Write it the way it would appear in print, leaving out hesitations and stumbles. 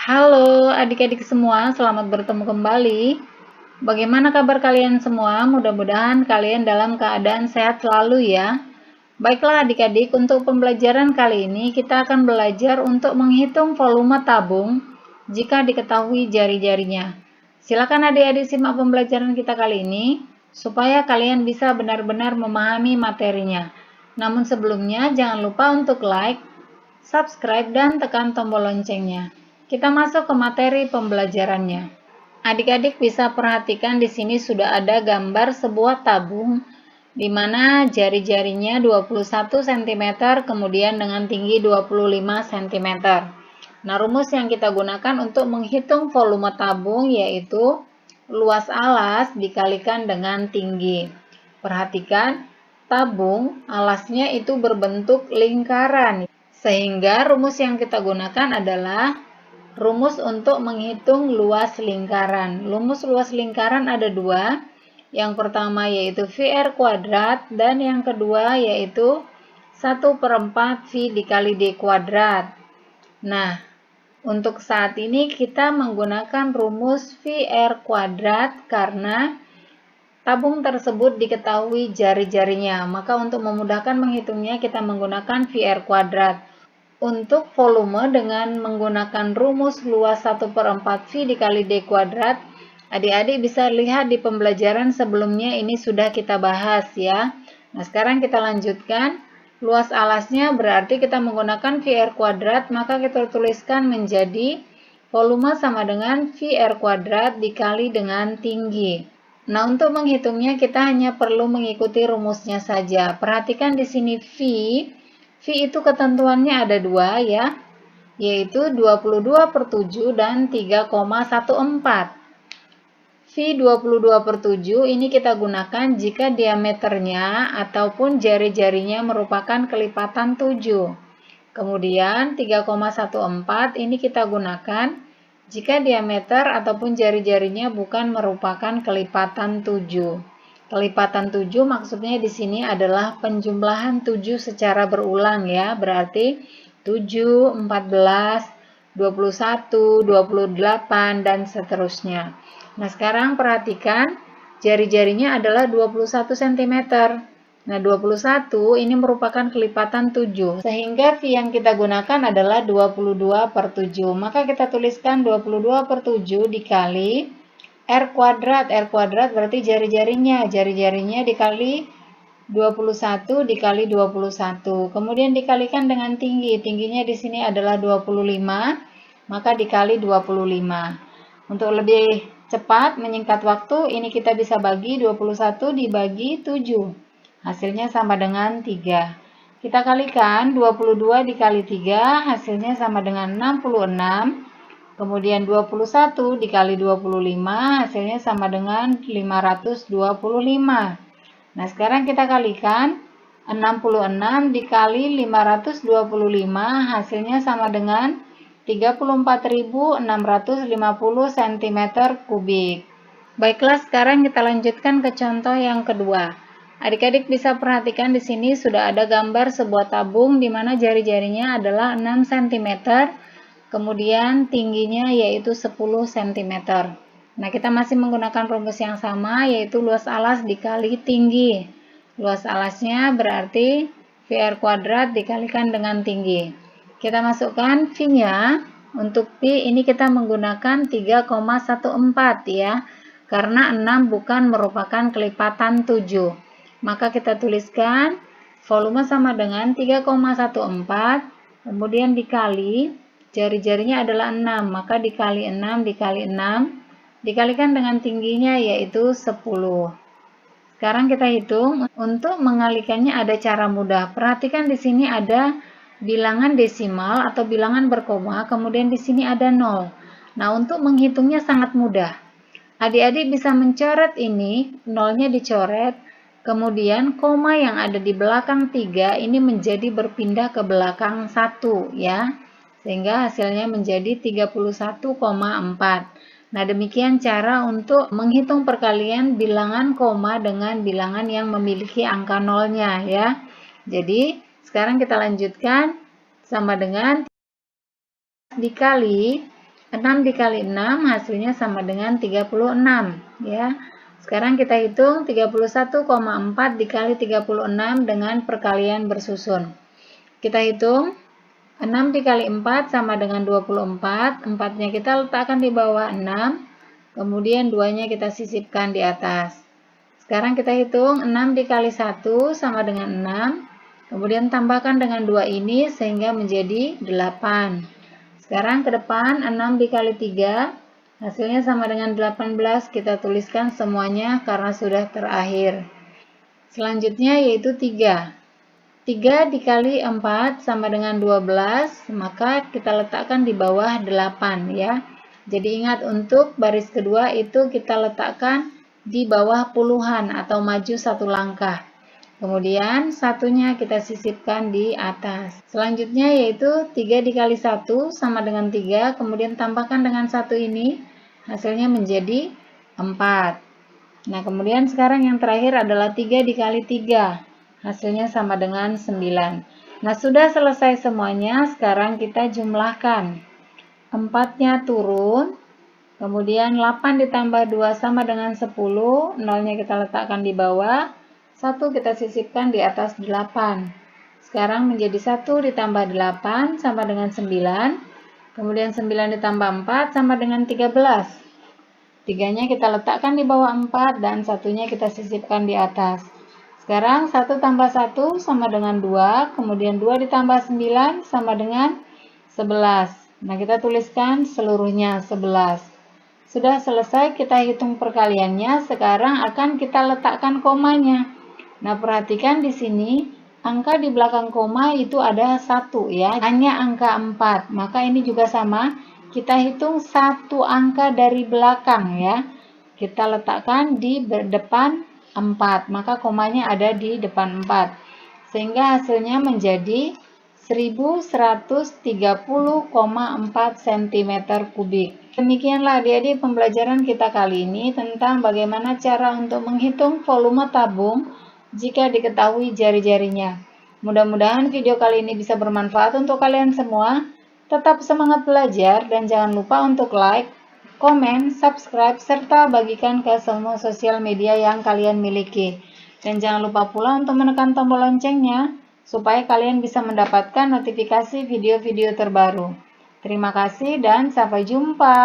Halo adik-adik semua, selamat bertemu kembali. Bagaimana kabar kalian semua? Mudah-mudahan kalian dalam keadaan sehat selalu ya. Baiklah adik-adik, untuk pembelajaran kali ini kita akan belajar untuk menghitung volume tabung jika diketahui jari-jarinya. Silakan adik-adik simak pembelajaran kita kali ini supaya kalian bisa benar-benar memahami materinya. Namun sebelumnya jangan lupa untuk like, subscribe, dan tekan tombol loncengnya. Kita masuk ke materi pembelajarannya. Adik-adik bisa perhatikan di sini sudah ada gambar sebuah tabung di mana jari-jarinya 21 cm kemudian dengan tinggi 25 cm. Nah, rumus yang kita gunakan untuk menghitung volume tabung yaitu luas alas dikalikan dengan tinggi. Perhatikan, tabung alasnya itu berbentuk lingkaran. Sehingga rumus yang kita gunakan adalah rumus untuk menghitung luas lingkaran. Rumus luas lingkaran ada dua. Yang pertama yaitu VR kuadrat dan yang kedua yaitu 1/4 V dikali D kuadrat. Nah, untuk saat ini kita menggunakan rumus VR kuadrat karena tabung tersebut diketahui jari-jarinya. Maka untuk memudahkan menghitungnya kita menggunakan VR kuadrat. Untuk volume dengan menggunakan rumus luas 1/4 V dikali D kuadrat, adik-adik bisa lihat di pembelajaran sebelumnya ini sudah kita bahas ya. Nah, sekarang kita lanjutkan. Luas alasnya berarti kita menggunakan VR kuadrat, maka kita tuliskan menjadi volume sama dengan VR kuadrat dikali dengan tinggi. Nah, untuk menghitungnya kita hanya perlu mengikuti rumusnya saja. Perhatikan di sini V itu ketentuannya ada dua ya, yaitu 22/7 dan 3,14. V 22/7 ini kita gunakan jika diameternya ataupun jari-jarinya merupakan kelipatan 7. Kemudian 3,14 ini kita gunakan jika diameter ataupun jari-jarinya bukan merupakan kelipatan 7. Kelipatan 7 maksudnya di sini adalah penjumlahan 7 secara berulang ya, berarti 7, 14, 21, 28, dan seterusnya. Nah, sekarang perhatikan jari-jarinya adalah 21 cm. Nah, 21 ini merupakan kelipatan 7, sehingga V yang kita gunakan adalah 22/7. Maka kita tuliskan 22/7 dikali R kuadrat. R kuadrat berarti jari-jarinya. Jari-jarinya dikali 21 dikali 21. Kemudian dikalikan dengan tinggi. Tingginya di sini adalah 25, maka dikali 25. Untuk lebih cepat menyingkat waktu, ini kita bisa bagi 21 dibagi 7. Hasilnya sama dengan 3. Kita kalikan 22 dikali 3, hasilnya sama dengan 66. Kemudian 21 dikali 25, hasilnya sama dengan 525. Nah, sekarang kita kalikan 66 dikali 525, hasilnya sama dengan 34.650 cm kubik. Baiklah, sekarang kita lanjutkan ke contoh yang kedua. Adik-adik bisa perhatikan di sini sudah ada gambar sebuah tabung di mana jari-jarinya adalah 6 cm, kemudian tingginya yaitu 10 cm. Nah, kita masih menggunakan rumus yang sama yaitu luas alas dikali tinggi. Luas alasnya berarti VR kuadrat dikalikan dengan tinggi. Kita masukkan V-nya. Untuk V ini kita menggunakan 3,14 ya. Karena 6 bukan merupakan kelipatan 7. Maka kita tuliskan volume sama dengan 3,14. Kemudian dikali, jari-jarinya adalah 6. Maka dikali 6 dikali 6. Dikalikan dengan tingginya yaitu 10. Sekarang kita hitung. Untuk mengalikannya ada cara mudah. Perhatikan di sini ada bilangan desimal atau bilangan berkoma, kemudian di sini ada 0. Nah, untuk menghitungnya sangat mudah. Adik-adik bisa mencoret ini, nolnya dicoret, kemudian koma yang ada di belakang 3 ini menjadi berpindah ke belakang 1 ya. Sehingga hasilnya menjadi 31,4. Nah, demikian cara untuk menghitung perkalian bilangan koma dengan bilangan yang memiliki angka nolnya ya. Jadi, sekarang kita lanjutkan sama dengan dikali 6 dikali 6 hasilnya sama dengan 36 ya. Sekarang kita hitung 31,4 dikali 36 dengan perkalian bersusun. Kita hitung 6 dikali 4 sama dengan 24, 4-nya kita letakkan di bawah 6, kemudian 2-nya kita sisipkan di atas. Sekarang kita hitung 6 dikali 1 sama dengan 6, kemudian tambahkan dengan 2 ini sehingga menjadi 8. Sekarang ke depan 6 dikali 3 hasilnya sama dengan 18, kita tuliskan semuanya karena sudah terakhir. Selanjutnya yaitu 3. 3 dikali 4 sama dengan 12, maka kita letakkan di bawah 8 ya. Jadi ingat untuk baris kedua itu kita letakkan di bawah puluhan atau maju satu langkah. Kemudian satunya kita sisipkan di atas. Selanjutnya yaitu 3 dikali 1 sama dengan 3, kemudian tambahkan dengan 1 ini, hasilnya menjadi 4. Nah, kemudian sekarang yang terakhir adalah 3 dikali 3, hasilnya sama dengan 9. Nah, sudah selesai semuanya, sekarang kita jumlahkan. 4-nya turun, kemudian 8 ditambah 2 sama dengan 10, 0-nya kita letakkan di bawah. 1 kita sisipkan di atas 8. Sekarang menjadi 1 ditambah 8 sama dengan 9. Kemudian 9 ditambah 4 sama dengan 13. 3-nya kita letakkan di bawah 4 dan 1-nya kita sisipkan di atas. Sekarang 1 tambah 1 sama dengan 2. Kemudian 2 ditambah 9 sama dengan 11. Nah, kita tuliskan seluruhnya 11. Sudah selesai, kita hitung perkaliannya. Sekarang akan kita letakkan komanya. Nah, perhatikan di sini, angka di belakang koma itu ada 1 ya, hanya angka 4. Maka ini juga sama, kita hitung 1 angka dari belakang ya. Kita letakkan di depan 4, maka komanya ada di depan 4. Sehingga hasilnya menjadi 1130,4 cm3. Demikianlah adik-adik pembelajaran kita kali ini tentang bagaimana cara untuk menghitung volume tabung jika diketahui jari-jarinya. Mudah-mudahan video kali ini bisa bermanfaat untuk kalian semua. Tetap semangat belajar dan jangan lupa untuk like, komen, subscribe, serta bagikan ke semua sosial media yang kalian miliki. Dan jangan lupa pula untuk menekan tombol loncengnya supaya kalian bisa mendapatkan notifikasi video-video terbaru. Terima kasih dan sampai jumpa.